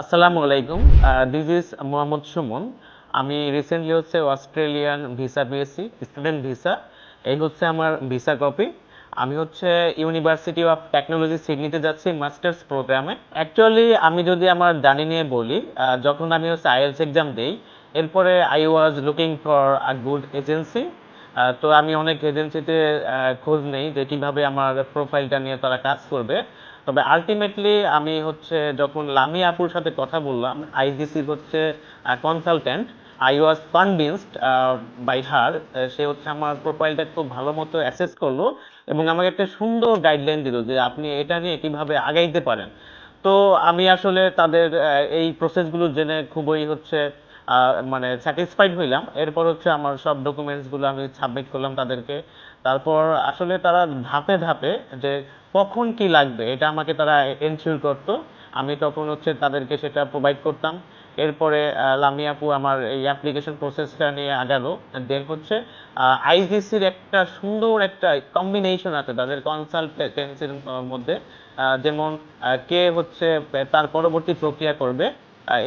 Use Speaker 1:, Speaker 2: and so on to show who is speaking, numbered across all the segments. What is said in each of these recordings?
Speaker 1: আসসালামু আলাইকুম। This is Mohammad Suman. আমি রিসেন্টলি অস্ট্রেলিয়ান ভিসা পেয়েছি, স্টুডেন্ট ভিসা। এই আমার ভিসা কপি। আমি ইউনিভার্সিটি অফ টেকনোলজি সিডনিতে যাচ্ছি মাস্টার্স প্রোগ্রামে। অ্যাকচুয়ালি আমি যদি আমার জার্নি নিয়ে বলি, যখন আমি আইএলটিএস এক্সাম দেই, এরপরে I was looking for a good agency. তো আমি অনেক এজেন্সিতে খোঁজ নেই যে কীভাবে আমার প্রোফাইলটা নিয়ে তারা কাজ করবে। তবে আলটিমেটলি আমি যখন লামি আপুর সাথে কথা বললাম, আইজিসির consultant, I was convinced by her. সে আমার প্রোফাইলটা খুব ভালো মতো অ্যাসেস করলো এবং আমাকে একটা সুন্দর গাইডলাইন দিল যে আপনি এটা নিয়ে কীভাবে আগাইতে পারেন। তো আমি আসলে তাদের এই প্রসেসগুলো জেনে খুবই মানে স্যাটিসফাইড হইলাম। এরপর আমার সব ডকুমেন্টসগুলো আমি সাবমিট করলাম তাদেরকে। তারপর আসলে তারা ধাপে ধাপে যে কখন কি লাগবে এটা আমাকে তারা এনশিওর করতো। আমি তখন তাদেরকে সেটা প্রোভাইড করতাম। এরপরে লামি আপু আমার এই অ্যাপ্লিকেশন প্রসেসটা নিয়ে আগালো। দেন আইজিসির একটা সুন্দর একটা কম্বিনেশন আছে তাদের কনসালটেন্সির মধ্যে। যেমন কে তার পরবর্তী প্রক্রিয়া করবে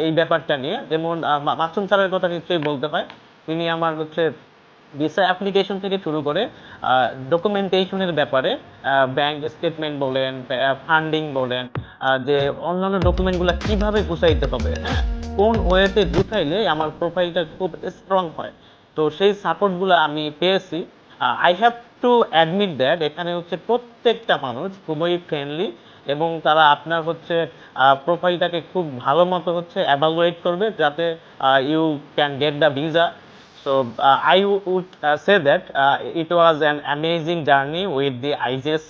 Speaker 1: এই ব্যাপারটা নিয়ে। যেমন মাসুম স্যারের কথা নিশ্চয়ই বলতে হয়। তিনি আমার ভিসা অ্যাপ্লিকেশন থেকে শুরু করে ডকুমেন্টেশনের ব্যাপারে, ব্যাংক স্টেটমেন্ট বলেন, ফান্ডিং বলেন, যে অন্যান্য ডকুমেন্টগুলো কিভাবে গুছাইতে হবে, হ্যাঁ, কোন ওয়েতে গুছাইলে আমার প্রোফাইলটা খুব স্ট্রং হয়, তো সেই সাপোর্টগুলো আমি পেয়েছি। I have to admit that এখানে প্রত্যেকটা মানুষ খুবই ফ্রেন্ডলি এবং তারা আপনার প্রোফাইলটাকে খুব ভালো মতো অ্যাভালুয়েট করবে যাতে you can get the visa. So I would say that it was an amazing journey with the IJC.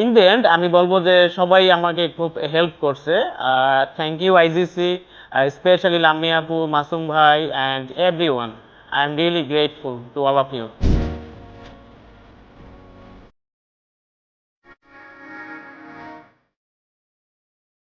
Speaker 1: In the end আমি বলবো যে সবাই আমাকে খুব হেল্প করছে। থ্যাংক ইউ আইজিসি, স্পেশালি লামি আপু, মাসুম ভাই, and everyone. I am really grateful to all of you.